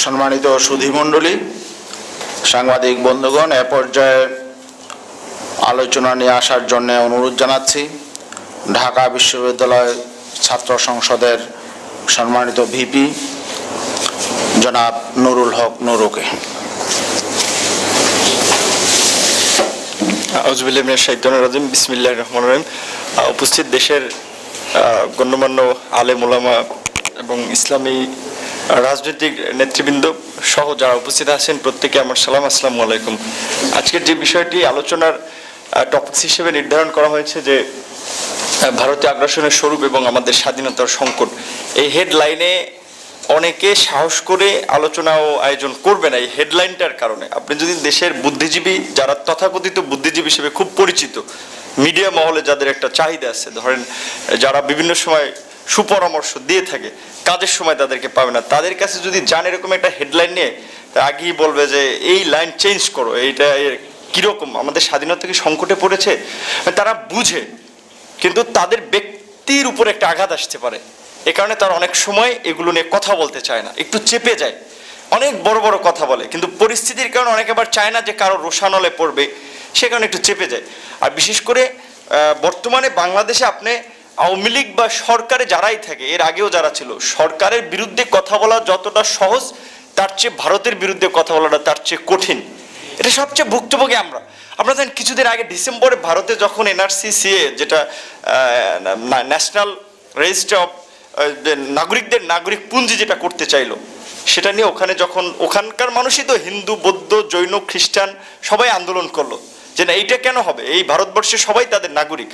সম্মানিত সুধীমণ্ডলী, সাংবাদিক বন্ধুগণ, এ পর্যায়ে আলোচনা নিয়ে আসার জন্য অনুরোধ জানাচ্ছি ঢাকা বিশ্ববিদ্যালয় ছাত্র সংসদের সম্মানিত ভিপি জনাব নুরুল হক নুরুকে। আউযুবিল্লাহি মিনাশ শাইতানির রাজিম। বিসমিল্লাহির রহমানির রহিম। উপস্থিত দেশের গণ্যমান্য আলেম ওলামা এবং ইসলামী রাজনৈতিক নেতৃবৃন্দ সহ যারা উপস্থিত আছেন প্রত্যেকে আমার সালাম, আসসালামু আলাইকুম। আজকের যে বিষয়টি আলোচনার টপিকস হিসেবে নির্ধারণ করা হয়েছে যে ভারতীয় আগ্রাসনের স্বরূপ এবং আমাদের স্বাধীনতার সংকট, এই হেডলাইনে অনেকে সাহস করে আলোচনা ও আয়োজন করবে না এই হেডলাইনটার কারণে। আপনি যদি দেশের বুদ্ধিজীবী, যারা তথাকথিত বুদ্ধিজীবী হিসেবে খুব পরিচিত, মিডিয়া মহলে যাদের একটা চাহিদা আছে, ধরেন যারা বিভিন্ন সময় সুপরামর্শ দিয়ে থাকে, কাজের সময় তাদেরকে পাবে না, তাদের কাছে যদি যান এরকম একটা হেডলাইন নিয়ে, তা আগেই বলবে যে এই লাইন চেঞ্জ করো, এইটা কীরকম, আমাদের স্বাধীনতা কি সংকটে পড়েছে। তারা বুঝে, কিন্তু তাদের ব্যক্তির উপর একটা আঘাত আসতে পারে, এ কারণে তারা অনেক সময় এগুলো নিয়ে কথা বলতে চায় না, একটু চেপে যায়, অনেক বড় বড় কথা বলে, কিন্তু পরিস্থিতির কারণে অনেকে আবার চায় না যে কারো রোষানলে পড়বে, সে কারণে একটু চেপে যায়। আর বিশেষ করে বর্তমানে বাংলাদেশে আপনি আওয়ামী লীগ বা সরকারে যারাই থাকে, এর আগেও যারা ছিল, সরকারের বিরুদ্ধে কথা বলা যতটা সহজ, তার চেয়ে ভারতের বিরুদ্ধে কথা বলাটা তার চেয়ে কঠিন। এটা সবচেয়ে ভুক্তভোগী আমরা। আপনারা জানেন কিছুদিন আগে ডিসেম্বরে ভারতে যখন এনআরসি সিএ, যেটা ন্যাশনাল রেজিস্টার অফ নাগরিকদের নাগরিক পুঞ্জি যেটা করতে চাইলো, সেটা নিয়ে ওখানে যখন ওখানকার মানুষই তো হিন্দু, বৌদ্ধ, জৈন, খ্রিস্টান সবাই আন্দোলন করলো যে না, এইটা কেন হবে, এই ভারতবর্ষে সবাই তাদের নাগরিক।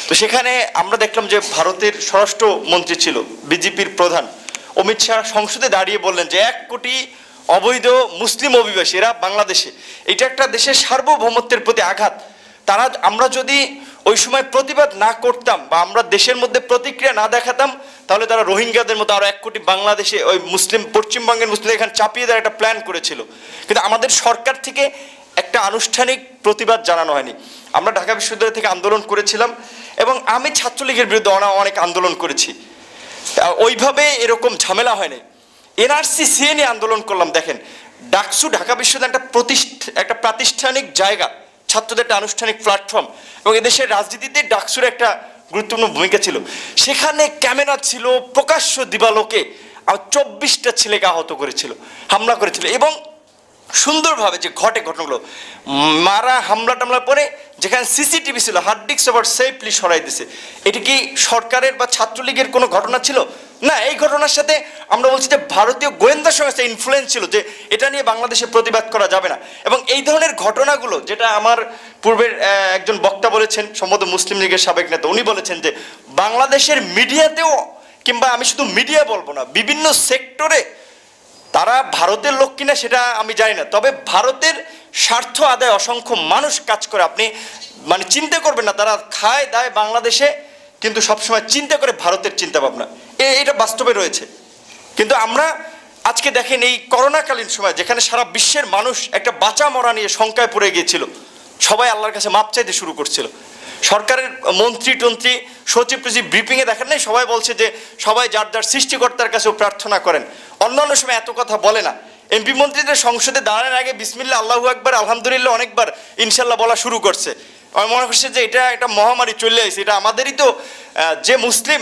তো সেখানে আমরা দেখলাম যে ভারতের স্বরাষ্ট্রমন্ত্রী ছিল বিজেপির প্রধান অমিত শাহ, সংসদে দাঁড়িয়ে বললেন যে 1 কোটি অবৈধ মুসলিম অভিবাসী এরা বাংলাদেশে, এটা একটা দেশের সার্বভৌমত্বের প্রতি আঘাত। আমরা যদি ওই সময় প্রতিবাদ না করতাম বা আমরা দেশের মধ্যে প্রতিক্রিয়া না দেখাতাম, তাহলে তারা রোহিঙ্গাদের মতো আরো 1 কোটি বাংলাদেশে ওই মুসলিম, পশ্চিমবঙ্গের মুসলিম এখানে চাপিয়ে দেওয়ার একটা প্ল্যান করেছিল, কিন্তু আমাদের সরকার থেকে একটা আনুষ্ঠানিক প্রতিবাদ জানানো হয়নি। আমরা ঢাকা বিশ্ববিদ্যালয় থেকে আন্দোলন করেছিলাম এবং আমি ছাত্রলীগের বিরুদ্ধে অনেক আন্দোলন করেছি, ওইভাবে এরকম ঝামেলা হয়নি। এনআরসি সিএ নিয়ে আন্দোলন করলাম। দেখেন, ডাকসু ঢাকা বিশ্ববিদ্যালয় একটা প্রাতিষ্ঠানিক জায়গা, ছাত্রদের একটা আনুষ্ঠানিক প্ল্যাটফর্ম, এবং এদেশের রাজনীতিতে ডাকসুর একটা গুরুত্বপূর্ণ ভূমিকা ছিল। সেখানে ক্যামেরা ছিল, প্রকাশ্য দিবালোকে 24টা ছেলেকে আহত করেছিল, হামলা করেছিল, এবং সুন্দরভাবে যে ঘটনাগুলো, মারা হামলা টামলার পরে যেখানে সিসিটিভি ছিল, হার্ড ডিস্ক আবার সেফলি সরাই দিছে। এটি কি সরকারের বা ছাত্রলীগের কোনো ঘটনা ছিল? না, এই ঘটনার সাথে আমরা বলছি যে ভারতীয় গোয়েন্দা সংস্থা ইনফ্লুয়েন্স ছিল যে এটা নিয়ে বাংলাদেশে প্রতিবাদ করা যাবে না। এবং এই ধরনের ঘটনাগুলো, যেটা আমার পূর্বের একজন বক্তা বলেছেন, সম্ভবত মুসলিম লীগের সাবেক নেতা, উনি বলেছেন যে বাংলাদেশের মিডিয়াতেও, কিংবা আমি শুধু মিডিয়া বলবো না, বিভিন্ন সেক্টরে তারা ভারতের লোক কিনা সেটা আমি জানি না, তবে ভারতের স্বার্থ আদায় অসংখ্য মানুষ কাজ করে। আপনি মানে চিন্তা করবেন না, তারা খায় দায় বাংলাদেশে, কিন্তু সবসময় চিন্তা করে ভারতের চিন্তা ভাবনা, এটা বাস্তবে রয়েছে। কিন্তু আমরা আজকে দেখেন, এই করোনাকালীন সময় যেখানে সারা বিশ্বের মানুষ একটা বাঁচা মরা নিয়ে শঙ্কায় পড়ে গিয়েছিল, সবাই আল্লাহর কাছে মাপ চাইতে শুরু করছিল। সরকারের মন্ত্রী টন্ত্রী, সচিব টচিব ব্রিফিংয়ে দেখেন নাই, সবাই বলছে যে সবাই যার যার সৃষ্টিকর্তার কাছেও প্রার্থনা করেন। অন্যান্য সময় এত কথা বলে না। এমপি মন্ত্রীদের সংসদে দাঁড়ানোর আগে বিসমিল্লাহ, আল্লাহু আকবার, আলহামদুলিল্লাহ অনেকবার, ইনশাল্লাহ বলা শুরু করছে। আমার মনে করছে যে এটা একটা মহামারী চলে আসছে, এটা আমাদেরই তো, যে মুসলিম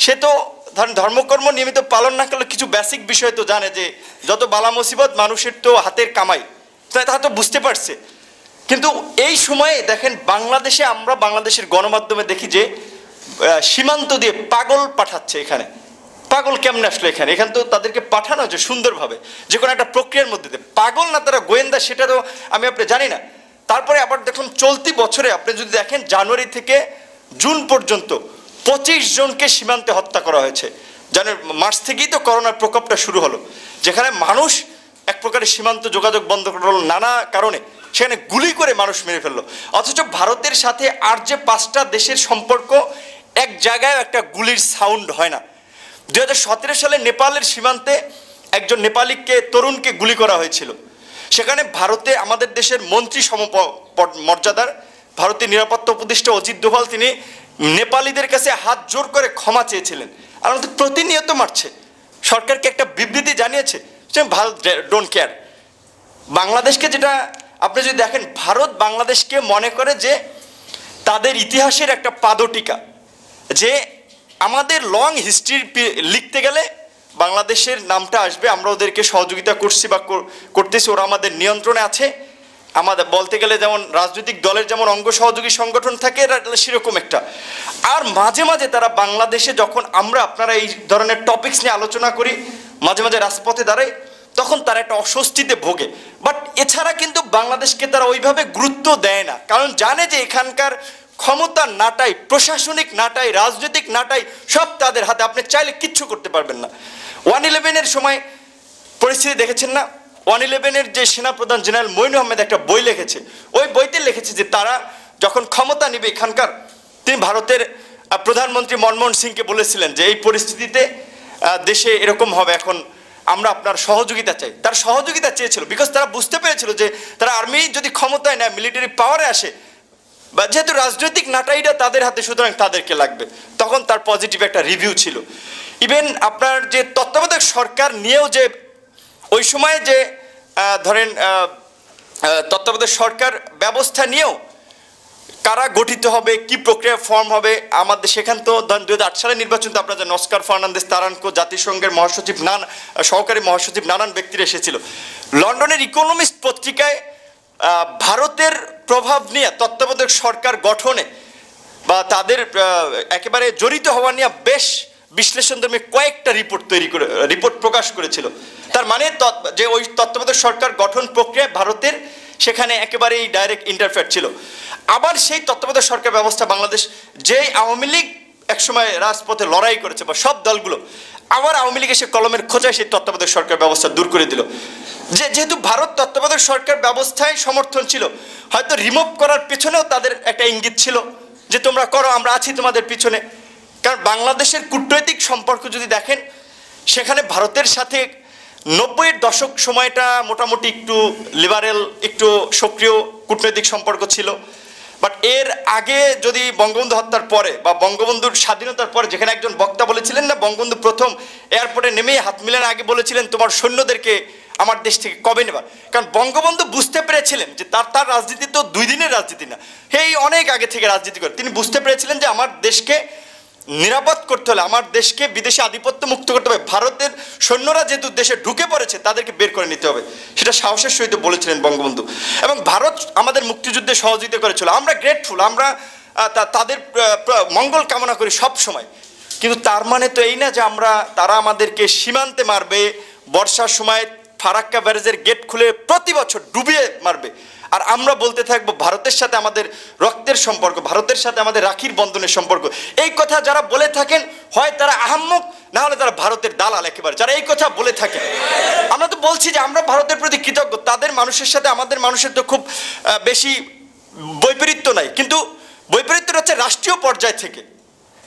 সে তো ধরেন ধর্মকর্ম নিয়মিত পালন না করলে কিছু বেসিক বিষয় তো জানে, যে যত বালা মুসিবত মানুষের তো হাতের কামাই, তা তো বুঝতে পারছে। কিন্তু এই সময়ে দেখেন বাংলাদেশে, আমরা বাংলাদেশের গণমাধ্যমে দেখি যে সীমান্ত দিয়ে পাগল পাঠাচ্ছে। এখানে পাগল কেমনে আসলো এখানে তো তাদেরকে পাঠানো হচ্ছে সুন্দরভাবে, যে কোনো একটা প্রক্রিয়ার মধ্যে দিয়ে। পাগল না তারা গোয়েন্দা, সেটা তো আমি আপনি জানি না। তারপরে আবার দেখুন, চলতি বছরে আপনি যদি দেখেন, জানুয়ারি থেকে জুন পর্যন্ত 25 জনকে সীমান্তে হত্যা করা হয়েছে। জানুয়ারি মার্চ থেকেই তো করোনার প্রকোপটা শুরু হলো, যেখানে মানুষ এক প্রকারের সীমান্ত যোগাযোগ বন্ধ করে হলো নানা কারণে, সেখানে গুলি করে মানুষ মেরে ফেললো। অথচ ভারতের সাথে আর যে 5টা দেশের সম্পর্ক, এক জায়গায় একটা গুলির সাউন্ড হয় না। 2017 সালে নেপালের সীমান্তে একজন নেপালিকে, তরুণকে গুলি করা হয়েছিল। সেখানে ভারতে আমাদের দেশের মন্ত্রী মর্যাদার ভারতের নিরাপত্তা উপদেষ্টা অজিত দোভাল, তিনি নেপালিদের কাছে হাত জোর করে ক্ষমা চেয়েছিলেন। আর আমাদের প্রতিনিয়ত মারছে। সরকারকে একটা বিবৃতি জানিয়েছে ভারত ডোন্ট কেয়ার। বাংলাদেশকে যেটা আপনি যদি দেখেন, ভারত বাংলাদেশকে মনে করে যে তাদের ইতিহাসের একটা পাদটিকা, যে আমাদের লং হিস্ট্রি লিখতে গেলে বাংলাদেশের নামটা আসবে, আমরা ওদেরকে সহযোগিতা করছি বা করতেছি, ওরা আমাদের নিয়ন্ত্রণে আছে। আমাদের বলতে গেলে যেমন রাজনৈতিক দলের যেমন অঙ্গ সহযোগী সংগঠন থাকে, সেরকম একটা। আর মাঝে মাঝে তারা বাংলাদেশে যখন আপনারা এই ধরনের টপিকস নিয়ে আলোচনা করি, মাঝে মাঝে রাজপথে দাঁড়াই, তখন তারা একটা অস্বস্তিতে ভোগে। বাট এছাড়া কিন্তু বাংলাদেশকে তারা ওইভাবে গুরুত্ব দেয় না, কারণ জানে যে এখানকার ক্ষমতার নাটাই, প্রশাসনিক নাটাই, রাজনৈতিক নাটাই সব তাদের হাতে। আপনি চাইলে কিচ্ছু করতে পারবেন না। 1/11-এর সময় পরিস্থিতি দেখেছেন না? 1/11-এর যে সেনাপ্রধান জেনারেল মঈন আহমেদ একটা বই লিখেছে, ওই বইতে লিখেছে যে তারা যখন ক্ষমতা নেবে এখানকার, তিনি ভারতের প্রধানমন্ত্রী মনমোহন সিংকে বলেছিলেন যে এই পরিস্থিতিতে দেশে এরকম হবে, এখন আমরা আপনার সহযোগিতা চাই। তার সহযোগিতা চেয়েছিল, বিকজ তারা বুঝতে পেরেছিল যে তারা আর্মি যদি ক্ষমতায় নেয়, মিলিটারি পাওয়ারে আসে, বা যেহেতু রাজনৈতিক নাটাইটা তাদের হাতে, সুতরাং তাদেরকে লাগবে। তখন তার পজিটিভ একটা রিভিউ ছিল। ইভেন আপনার যে তত্ত্বাবধায়ক সরকার নিয়েও যে ওই সময় যে ধরেন তত্ত্বাবধায়ক সরকার ব্যবস্থা নিয়েও কারা গঠিত হবে, কি প্রক্রিয়া ফর্ম হবে, আমাদের সেখান তো 2008 সালের নির্বাচন তো আপনার জানেন, অস্কার ফার্নান্দেস তারানকো, জাতিসংঘের মহাসচিব, সহকারী মহাসচিব, নানান ব্যক্তিরা এসেছিল। লন্ডনের ইকোনমিস্ট পত্রিকায় ভারতের প্রভাব নিয়ে তত্ত্বাবধায়ক সরকার গঠনে বা তাদের একেবারে জড়িত হওয়া নিয়ে বেশ বিশ্লেষণধর্মী কয়েকটা রিপোর্ট প্রকাশ করেছিল। তার মানে যে ওই তত্ত্বাবধায়ক সরকার গঠন প্রক্রিয়ায় ভারতের সেখানে একেবারেই ডাইরেক্ট ইন্টারফেয়ার ছিল। আবার সেই তত্ত্বাবধায়ক সরকার ব্যবস্থা বাংলাদেশ, যেই আওয়ামী লীগ একসময় রাজপথে লড়াই করেছে বা সব দলগুলো, আবার আওয়ামী লীগ এসে কলমের খোঁচায় সেই তত্ত্বাবধায়ক সরকার ব্যবস্থা দূর করে দিল। যেহেতু ভারত তত্ত্বাবধায়ক সরকার ব্যবস্থায় সমর্থন ছিল, হয়তো রিমুভ করার পেছনেও তাদের একটা ইঙ্গিত ছিল যে তোমরা করো, আমরা আছি তোমাদের পিছনে। কারণ বাংলাদেশের কূটনৈতিক সম্পর্ক যদি দেখেন, সেখানে ভারতের সাথে 90-এর দশক সময়টা মোটামুটি একটু লিবারেল, একটু সক্রিয় কূটনৈতিক সম্পর্ক ছিল। বাট এর আগে যদি বঙ্গবন্ধু হত্যার পরে বা বঙ্গবন্ধুর স্বাধীনতার পরে, যেখানে একজন বক্তা বলেছিলেন না, বঙ্গবন্ধু প্রথম এয়ারপোর্টে নেমেই হাত মিলানোর আগে বলেছিলেন তোমার সৈন্যদেরকে আমার দেশ থেকে কবে নেবার। কারণ বঙ্গবন্ধু বুঝতে পেরেছিলেন যে তার রাজনীতি তো 2 দিনের রাজনীতি না, এই অনেক আগে থেকে রাজনীতি করে তিনি বুঝতে পেরেছিলেন যে আমার দেশকে নিরাপদ করতে হলে, আমার দেশকে বিদেশি আধিপত্য মুক্ত করতে হবে, ভারতের সৈন্যরা যেহেতু দেশে ঢুকে পড়েছে তাদেরকে বের করে নিতে হবে। সেটা সাহসের সহিত বলেছিলেন বঙ্গবন্ধু। এবং ভারত আমাদের মুক্তিযুদ্ধে সহযোগিতা করেছিল, আমরা গ্রেটফুল, আমরা তাদের মঙ্গল কামনা করি সব সময়। কিন্তু তার মানে তো এই না যে তারা আমাদেরকে সীমান্তে মারবে, বর্ষার সময় ফারাক্কা ব্যারেজের গেট খুলে প্রতি বছর ডুবিয়ে মারবে, আর আমরা বলতে থাকবো ভারতের সাথে আমাদের রক্তের সম্পর্ক, ভারতের সাথে আমাদের রাখির বন্ধনের সম্পর্ক। এই কথা যারা বলে থাকেন, হয় তারা আহাম্মক, না হলে তারা ভারতের দালাল একেবারে, যারা এই কথা বলে থাকেন। আমরা তো বলছি যে আমরা ভারতের প্রতি কৃতজ্ঞ, তাদের মানুষের সাথে আমাদের মানুষের তো খুব বেশি বৈপরীত্য নাই, কিন্তু বৈপরীত্যটা হচ্ছে রাষ্ট্রীয় পর্যায় থেকে।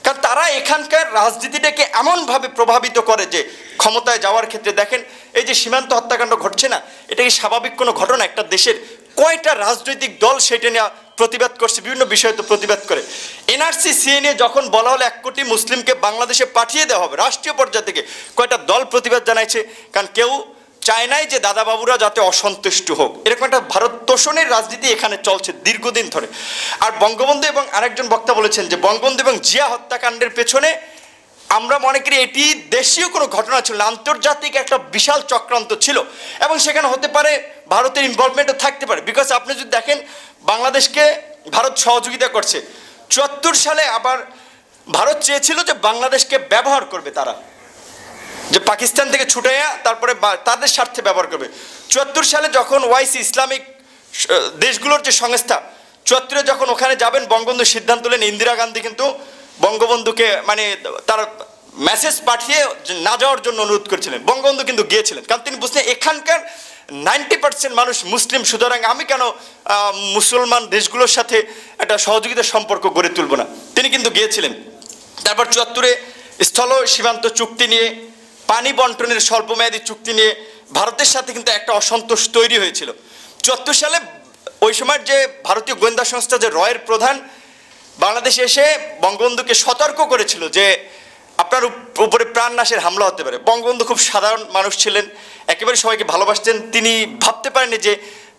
কারণ তারা এখানকার রাজনীতিটাকে এমনভাবে প্রভাবিত করে যে ক্ষমতায় যাওয়ার ক্ষেত্রে দেখেন, এই যে সীমান্ত হত্যাকাণ্ড ঘটছে না, এটা কি স্বাভাবিক কোনো ঘটনা? একটা দেশের কয়টা রাজনৈতিক দল সেটা নিয়ে প্রতিবাদ করছে, বিভিন্ন বিষয়ে তো প্রতিবাদ করে। এনআরসি সিএ নিয়ে যখন বলা হলো 1 কোটি মুসলিমকে বাংলাদেশে পাঠিয়ে দেওয়া হবে, রাষ্ট্রীয় পর্যায় থেকে কয়টা দল প্রতিবাদ জানাইছে? কারণ কেউ চায় নাই যে দাদা বাবুরা যাতে অসন্তুষ্ট হোক, এরকম একটা ভারত তোষণের রাজনীতি এখানে চলছে দীর্ঘদিন ধরে। আর বঙ্গবন্ধু এবং আরেকজন বক্তা বলেছেন যে বঙ্গবন্ধু এবং জিয়া হত্যাকাণ্ডের পেছনে আমরা মনে করি এটি দেশীয় কোনো ঘটনা ছিল না, আন্তর্জাতিক একটা বিশাল চক্রান্ত ছিল, এবং সেখানে হতে পারে ভারতের ইনভলভমেন্টও থাকতে পারে। বিকজ আপনি যদি দেখেন, বাংলাদেশকে ভারত সহযোগিতা করছে 74 সালে, আবার ভারত চেয়েছিল যে বাংলাদেশকে ব্যবহার করবে, তারা যে পাকিস্তান থেকে ছুটাইয়া তারপরে তাদের স্বার্থে ব্যবহার করবে। 74 সালে যখন ওয়াইসি ইসলামিক দেশগুলোর যে সংস্থা, 74-এ যখন ওখানে যাবেন, বঙ্গবন্ধু সিদ্ধান্ত নেন, ইন্দিরা গান্ধী কিন্তু বঙ্গবন্ধুকে মানে তার মেসেজ পাঠিয়ে না যাওয়ার জন্য অনুরোধ করেছিলেন। বঙ্গবন্ধু কিন্তু গিয়েছিলেন, কারণ তিনি বুঝতেন এখানকার 90% মানুষ মুসলিম, সুতরাং আমি কেন মুসলমান দেশগুলোর সাথে একটা সহযোগিতার সম্পর্ক গড়ে তুলব না। তিনি কিন্তু গিয়েছিলেন। তারপর 74-এ স্থল সীমান্ত চুক্তি নিয়ে, পানি বন্টনের স্বল্পমেয়াদী চুক্তি নিয়ে ভারতের সাথে কিন্তু একটা অসন্তোষ তৈরি হয়েছিল। 74 সালে ওই সময় যে ভারতীয় গোয়েন্দা সংস্থা যে রয়ের প্রধান বাংলাদেশে এসে বঙ্গবন্ধুকে সতর্ক করেছিল যে আপনার উপরে প্রাণনাশের হামলা হতে পারে। বঙ্গবন্ধু খুব সাধারণ মানুষ ছিলেন, একেবারে সবাইকে ভালোবাসতেন। তিনি ভাবতে পারেননি যে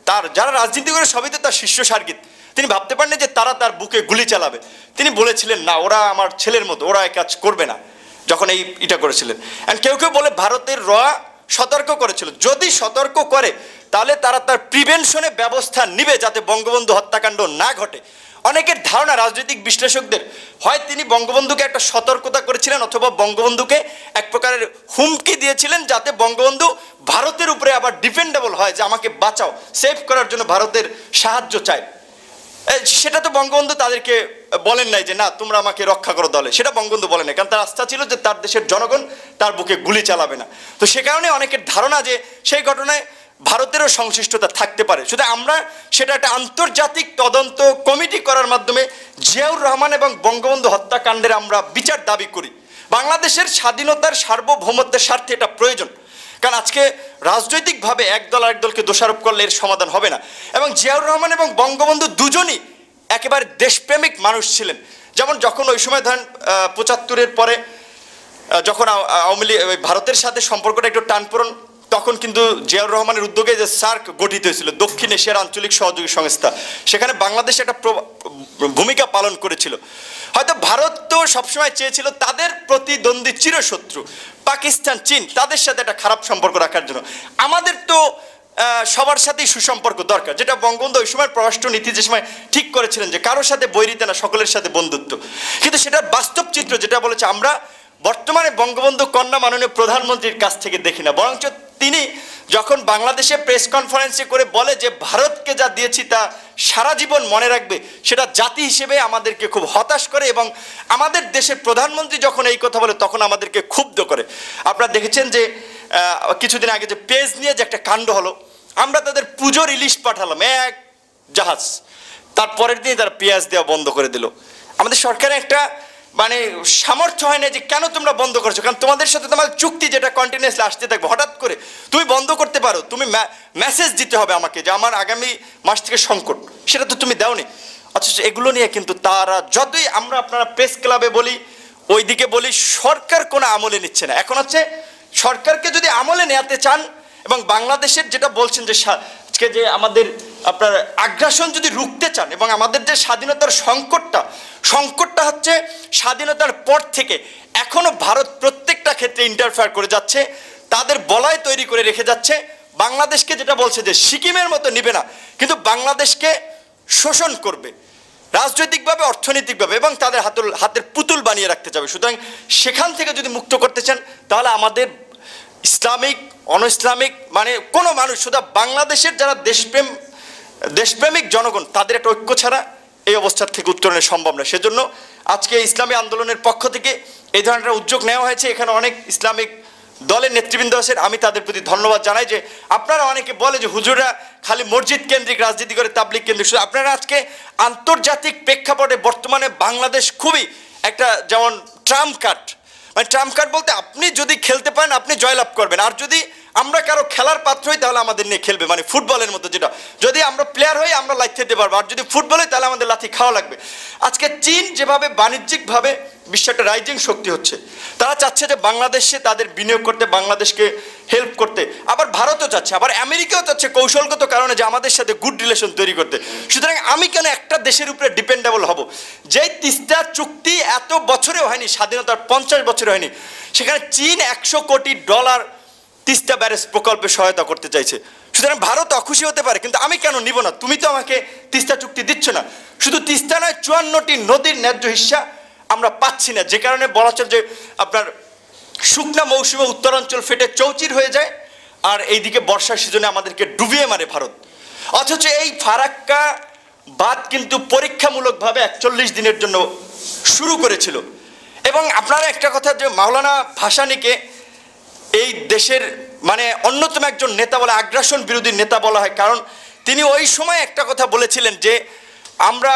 তার যারা রাজনীতি করে সবই তো তার শিষ্য সার্গিত, তিনি ভাবতে পারেননি যে তারা তার বুকে গুলি চালাবে। তিনি বলেছিলেন না, ওরা আমার ছেলের মতো, ওরা এই কাজ করবে না, যখন এটা করেছিলেন। অ্যান্ড কেউ কেউ বলে ভারতের সতর্ক করেছিল, যদি সতর্ক করে তাহলে তারা তার প্রিভেনশনে ব্যবস্থা নিবে যাতে বঙ্গবন্ধু হত্যাকাণ্ড না ঘটে। অনেকের ধারণা, রাজনৈতিক বিশ্লেষকদের, হয় তিনি বঙ্গবন্ধুকে একটা সতর্কতা করেছিলেন অথবা বঙ্গবন্ধুকে এক প্রকারের হুমকি দিয়েছিলেন যাতে বঙ্গবন্ধু ভারতের উপরে আবার ডিপেন্ডেবল হয়, যে আমাকে বাঁচাও, সেভ করার জন্য ভারতের সাহায্য চাই। সেটা তো বঙ্গবন্ধু তাদেরকে বলেন নাই যে না তোমরা আমাকে রক্ষা করো দলে, সেটা বঙ্গবন্ধু বলেন নাই, কারণ তার আস্থা ছিল যে তার দেশের জনগণ তার বুকে গুলি চালাবে না। তো সে কারণে অনেকের ধারণা যে সেই ঘটনায় ভারতেরও সংশ্লিষ্টতা থাকতে পারে। শুধু আমরা সেটা একটা আন্তর্জাতিক তদন্ত কমিটি করার মাধ্যমে জিয়াউর রহমান এবং বঙ্গবন্ধু হত্যাকাণ্ডের আমরা বিচার দাবি করি। বাংলাদেশের স্বাধীনতার সার্বভৌমত্বের স্বার্থে এটা প্রয়োজন, কারণ আজকে রাজনৈতিকভাবে একদল আরেকদলকে দোষারোপ করলে এর সমাধান হবে না। এবং জিয়াউর রহমান এবং বঙ্গবন্ধু দুজনই একেবারে দেশপ্রেমিক মানুষ ছিলেন। যেমন যখন ওই সময় ধরেন ৭৫-এর পরে যখন আওয়ামী লীগ ভারতের সাথে সম্পর্কটা একটু টানপোড়েন, তখন কিন্তু জিয়াউর রহমানের উদ্যোগে যে সার্ক গঠিত হয়েছিল, দক্ষিণ এশিয়ার আঞ্চলিক সহযোগী সংস্থা, সেখানে বাংলাদেশ একটা ভূমিকা পালন করেছিল। হয়তো ভারত তো সবসময় চেয়েছিল তাদের প্রতিদ্বন্দ্বী চিরশত্রু পাকিস্তান, চীন, তাদের সাথে একটা খারাপ সম্পর্ক রাখার জন্য। আমাদের তো সবার সাথেই সুসম্পর্ক দরকার, যেটা বঙ্গবন্ধু ওই সময় পররাষ্ট্র নীতি যে সময় ঠিক করেছিলেন যে কারোর সাথে বৈরিতা না, সকলের সাথে বন্ধুত্ব। কিন্তু সেটার বাস্তব চিত্র যেটা বলেছে আমরা বর্তমানে বঙ্গবন্ধু কন্যা মাননীয় প্রধানমন্ত্রীর কাছ থেকে দেখি না, বরঞ্চ তিনি যখন বাংলাদেশে প্রেস কনফারেন্সে করে বলে যে ভারতকে যা দিয়েছি তা সারা জীবন মনে রাখবে, সেটা জাতি হিসেবে আমাদেরকে খুব হতাশ করে। এবং আমাদের দেশের প্রধানমন্ত্রী যখন এই কথা বলে তখন আমাদেরকে ক্ষুব্ধ করে। আপনারা দেখেছেন যে কিছুদিন আগে যে পেজ নিয়ে যে একটা কাণ্ড হলো, আমরা তাদের পুজোর ইলিশ পাঠালাম এক জাহাজ, তারপরের দিন তারা পেঁয়াজ দেওয়া বন্ধ করে দিল। আমাদের সরকারের একটা মানে সামর্থ্য হয় না যে কেন তোমরা বন্ধ করছো, কারণ তোমাদের সাথে তোমার চুক্তি যেটা কন্টিনিউয়াসলি আসতে থাকবে, হঠাৎ করে তুমি বন্ধ করতে পারো, তুমি মেসেজ দিতে হবে আমাকে যে আমার আগামী মাস থেকে সংকট, সেটা তো তুমি দাওনি। অথচ এগুলো নিয়ে কিন্তু তারা যতই আমরা আপনারা প্রেস ক্লাবে বলি, ওইদিকে বলি, সরকার কোনো আমলে নিচ্ছে না। এখন হচ্ছে সরকারকে যদি আমলে নেওয়াতে চান এবং বাংলাদেশের যেটা বলছেন যে আজকে যে আমাদের আপনার আগ্রাসন যদি রুখতে চান এবং আমাদের যে স্বাধীনতার সংকটটা হচ্ছে স্বাধীনতার পর থেকে এখনো ভারত প্রত্যেকটা ক্ষেত্রে ইন্টারফেয়ার করে যাচ্ছে, তাদের বলয় তৈরি করে রেখে যাচ্ছে। বাংলাদেশকে যেটা বলছে যে সিকিমের মতো নিবে না, কিন্তু বাংলাদেশকে শোষণ করবে রাজনৈতিকভাবে, অর্থনৈতিকভাবে, এবং তাদের হাতের পুতুল বানিয়ে রাখতে চাবে। সুতরাং সেখান থেকে যদি মুক্ত করতে চান তাহলে আমাদের ইসলামিক অন ইসলামিক মানে কোনো মানুষ, শুধু বাংলাদেশের যারা দেশপ্রেমিক জনগণ, তাদের একটা ঐক্য ছাড়া এই অবস্থার থেকে উত্তরণের সম্ভব না। সেজন্য আজকে ইসলামী আন্দোলনের পক্ষ থেকে এই ধরনের উদ্যোগ নেওয়া হয়েছে। এখানে অনেক ইসলামিক দলের নেতৃবৃন্দ আছেন, আমি তাদের প্রতি ধন্যবাদ জানাই। যে আপনারা অনেকে বলে যে হুজুররা খালি মসজিদ কেন্দ্রিক রাজনীতি করে, তাবলিগ কেন্দ্রিক, শুধু আপনারা আজকে আন্তর্জাতিক প্রেক্ষাপটে বর্তমানে বাংলাদেশ খুবই একটা যেমন ট্রাম্প কার্ড, মানে ট্রাম্প কার্ড বলতে আপনি যদি খেলতে পারেন আপনি জয়লাভ করবেন, আর যদি আমরা কারো খেলার পাত্র হই তাহলে আমাদের নিয়ে খেলবে, মানে ফুটবলের মতো, যেটা যদি আমরা প্লেয়ার হই আমরা লাথি দিতে পারবো, আর যদি ফুটবল হয় তাহলে আমাদের লাথি খাওয়া লাগবে। আজকে চীন যেভাবে বাণিজ্যিকভাবে বিশ্বের একটা রাইজিং শক্তি হচ্ছে, তারা চাচ্ছে যে বাংলাদেশে তাদের বিনিয়োগ করতে, বাংলাদেশকে হেল্প করতে, আবার ভারতও চাচ্ছে, আবার আমেরিকাও চাচ্ছে কৌশলগত কারণে যে আমাদের সাথে গুড রিলেশন তৈরি করতে। সুতরাং আমি কেন একটা দেশের উপরে ডিপেন্ডেবল হব? যেই তিস্তা চুক্তি এত বছরেও হয়নি, স্বাধীনতার 50 বছরে হয়নি, সেখানে চীন $100 কোটি তিস্তা ব্যারেজ প্রকল্পে সহায়তা করতে চাইছে। সুতরাং ভারত অখুশি হতে পারে, কিন্তু আমি কেন নিব না? তুমি তো আমাকে তিস্তা চুক্তি দিচ্ছ না। শুধু তিস্তা নয়, 54টি নদীর ন্যায্য হিস্সা আমরা পাচ্ছি না, যে কারণে বলা চলে যে আপনার শুকনা মৌসুমে উত্তরাঞ্চল ফেটে চৌচির হয়ে যায়, আর এইদিকে বর্ষার সিজনে আমাদেরকে ডুবিয়ে মারে ভারত। অথচ এই ফারাক্কা বাঁধ কিন্তু পরীক্ষামূলকভাবে 41 দিনের জন্য শুরু করেছিল। এবং আপনারা একটা কথা, যে মাওলানা ভাসানীকে এই দেশের মানে অন্যতম একজন নেতা বলা, আগ্রাসন বিরোধী নেতা বলা হয়, কারণ তিনি ওই সময় একটা কথা বলেছিলেন যে আমরা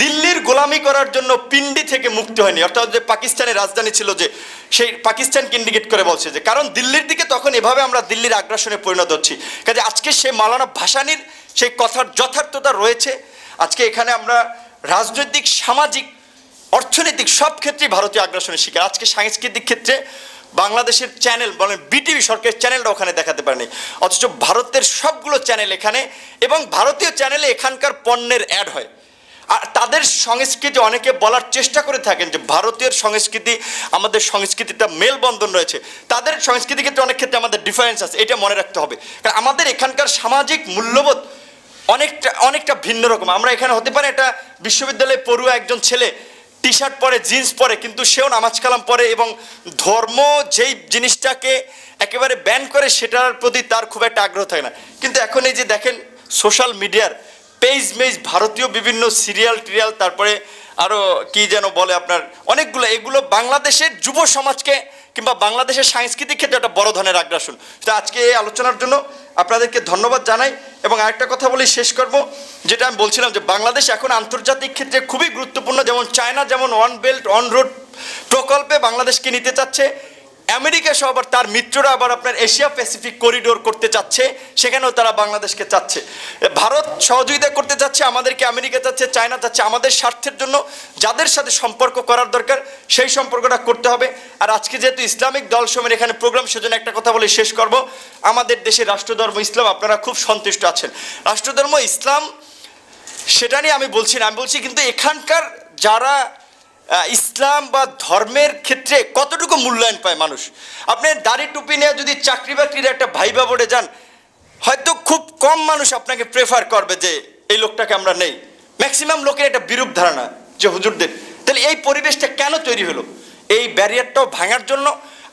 দিল্লির গোলামি করার জন্য পিন্ডি থেকে মুক্তি হয়নি, অর্থাৎ যে পাকিস্তানের রাজধানী ছিল, যে সেই পাকিস্তানকে ইন্ডিকেট করে বলছে যে কারণ দিল্লির দিকে তখন এভাবে আমরা দিল্লির আগ্রাসনে পরিণত হচ্ছি। কাজে আজকে সেই মাওলানা ভাসানীর সেই কথার যথার্থতা রয়েছে। আজকে এখানে আমরা রাজনৈতিক সামাজিক অর্থনৈতিক সব ক্ষেত্রেই ভারতীয় আগ্রাসনের শিকার। আজকে সাংস্কৃতিক ক্ষেত্রে বাংলাদেশের চ্যানেল বলেন বিটিভি সরকারের চ্যানেলটা ওখানে দেখাতে পারেনি, অথচ ভারতের সবগুলো চ্যানেল এখানে, এবং ভারতীয় চ্যানেলে এখানকার পণ্যের অ্যাড হয়। আর তাদের সংস্কৃতি অনেকে বলার চেষ্টা করে থাকেন যে ভারতীয় সংস্কৃতি আমাদের সংস্কৃতিটা মেলবন্ধন রয়েছে, তাদের সংস্কৃতির ক্ষেত্রে অনেক ক্ষেত্রে আমাদের ডিফারেন্স আছে, এটা মনে রাখতে হবে। কারণ আমাদের এখানকার সামাজিক মূল্যবোধ অনেকটা ভিন্ন রকম। আমরা এখানে হতে পারে একটা বিশ্ববিদ্যালয়ে পড়ুয়া একজন ছেলে টি শার্ট পরে, জিন্স পরে, কিন্তু সেও নামাজ কালাম পরে এবং ধর্ম যেই জিনিসটাকে একেবারে ব্যান করে সেটার প্রতি তার খুব একটা আগ্রহ থাকে না। কিন্তু এখন এই যে দেখেন সোশ্যাল মিডিয়ার পেজ ভারতীয় বিভিন্ন সিরিয়াল টিরিয়াল, তারপরে আরও কি যেন বলে আপনার অনেকগুলো, এগুলো বাংলাদেশের যুব সমাজকে কিংবা বাংলাদেশের সাংস্কৃতিক ক্ষেত্রে একটা বড় ধরনের আগ্রাসন। তো আজকে এই আলোচনার জন্য আপনাদেরকে ধন্যবাদ জানাই। এবং আরেকটা কথা বলেই শেষ করব, যেটা আমি বলছিলাম যে বাংলাদেশ এখন আন্তর্জাতিক ক্ষেত্রে খুবই গুরুত্বপূর্ণ। যেমন চায়না যেমন ওয়ান বেল্ট ওয়ান রোড প্রকল্পে বাংলাদেশকে নিতে চাচ্ছে, আমেরিকা সহ আবার তার মিত্ররা আবার আপনার এশিয়া প্যাসিফিক করিডোর করতে চাচ্ছে, সেখানেও তারা বাংলাদেশকে চাচ্ছে। ভারত সহযোগিতা করতে চাচ্ছে, আমাদেরকে আমেরিকা চাচ্ছে, চায়না চাচ্ছে। আমাদের স্বার্থের জন্য যাদের সাথে সম্পর্ক করার দরকার সেই সম্পর্কটা করতে হবে। আর আজকে যেহেতু ইসলামিক দলসমূহের এখানে প্রোগ্রাম, সেজন্য একটা কথা বলে শেষ করব। আমাদের দেশের রাষ্ট্রধর্ম ইসলাম, আপনারা খুব সন্তুষ্ট আছেন। রাষ্ট্রধর্ম ইসলাম সেটা নিয়ে আমি বলছি না, আমি বলছি কিন্তু এখানকার যারা ইসলাম বা ধর্মের ক্ষেত্রে কতটুকু মূল্যায়ন পায় মানুষ। আপনি দাড়ি টুপি নিয়ে যদি চাকরি বাকরির একটা ভাইবা বোর্ডে যান, হয়তো খুব কম মানুষ আপনাকে প্রেফার করবে যে এই লোকটাকে আমরা নেই। ম্যাক্সিমাম লোকের একটা বিরূপ ধারণা যে হুজুরদের। তাহলে এই পরিবেশটা কেন তৈরি হলো? এই ব্যারিয়ারটাও ভাঙার জন্য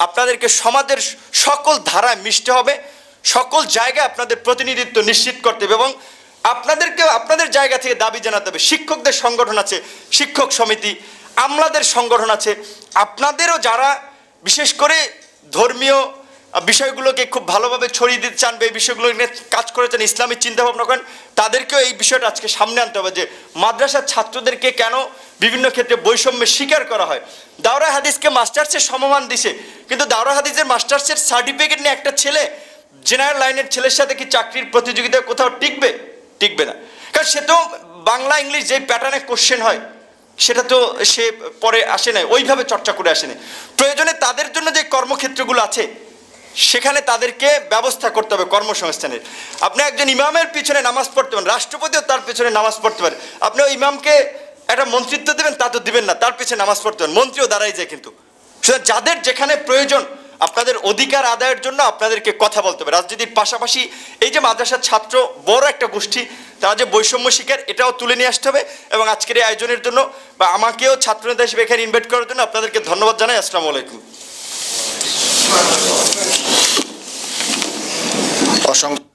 আপনাদেরকে সমাজের সকল ধারায় মিশতে হবে, সকল জায়গায় আপনাদের প্রতিনিধিত্ব নিশ্চিত করতে হবে, এবং আপনাদেরকে আপনাদের জায়গা থেকে দাবি জানাতে হবে। শিক্ষকদের সংগঠন আছে, শিক্ষক সমিতি, আমলাদের সংগঠন আছে, আপনাদেরও যারা বিশেষ করে ধর্মীয় বিষয়গুলোকে খুব ভালোভাবে ছড়িয়ে দিতে চান বা এই বিষয়গুলো নিয়ে কাজ করেছেন, ইসলামিক চিন্তাভাবনা করেন, তাদেরকেও এই বিষয়টা আজকে সামনে আনতে হবে যে মাদ্রাসার ছাত্রদেরকে কেন বিভিন্ন ক্ষেত্রে বৈষম্যের শিকার করা হয়। দাওরা হাদিসকে মাস্টার্সের সমমান দিছে, কিন্তু দাওরা হাদিসের মাস্টার্সের সার্টিফিকেট নিয়ে একটা ছেলে জেনারেল লাইনের ছেলের সাথে কি চাকরির প্রতিযোগিতায় কোথাও টিকবে না। কারণ সে তো বাংলা ইংলিশ যে প্যাটার্নে কোশ্চেন হয় সেটা তো সে পরে আসে না, ওইভাবে চর্চা করে আসে না। প্রয়োজনে তাদের জন্য যে কর্মক্ষেত্রগুলো আছে সেখানে তাদেরকে ব্যবস্থা করতে হবে কর্মসংস্থানের। আপনি একজন ইমামের পিছনে নামাজ পড়তে পারেন, রাষ্ট্রপতিও তার পিছনে নামাজ পড়তে পারে। আপনি ওই ইমামকে একটা মন্ত্রিত্ব দেবেন, তা তো দিবেন না, তার পিছনে নামাজ পড়তে পারেন, মন্ত্রীও দাঁড়াই যায়। কিন্তু যাদের যেখানে প্রয়োজন আপনাদের অধিকার আদায়ের জন্য আপনাদেরকে কথা বলতে হবে। রাজনীতির পাশাপাশি এই যে মাদ্রাসার ছাত্র বড় একটা গোষ্ঠী, তারা যে বৈষম্য শিকার, এটাও তুলে নিয়ে আসতে হবে। এবং আজকের এই আয়োজনের জন্য বা আমাকেও ছাত্রনেতা হিসেবে এখানে ইনভাইট করার জন্য আপনাদেরকে ধন্যবাদ জানাই। আসসালামু আলাইকুম। অসংখ্য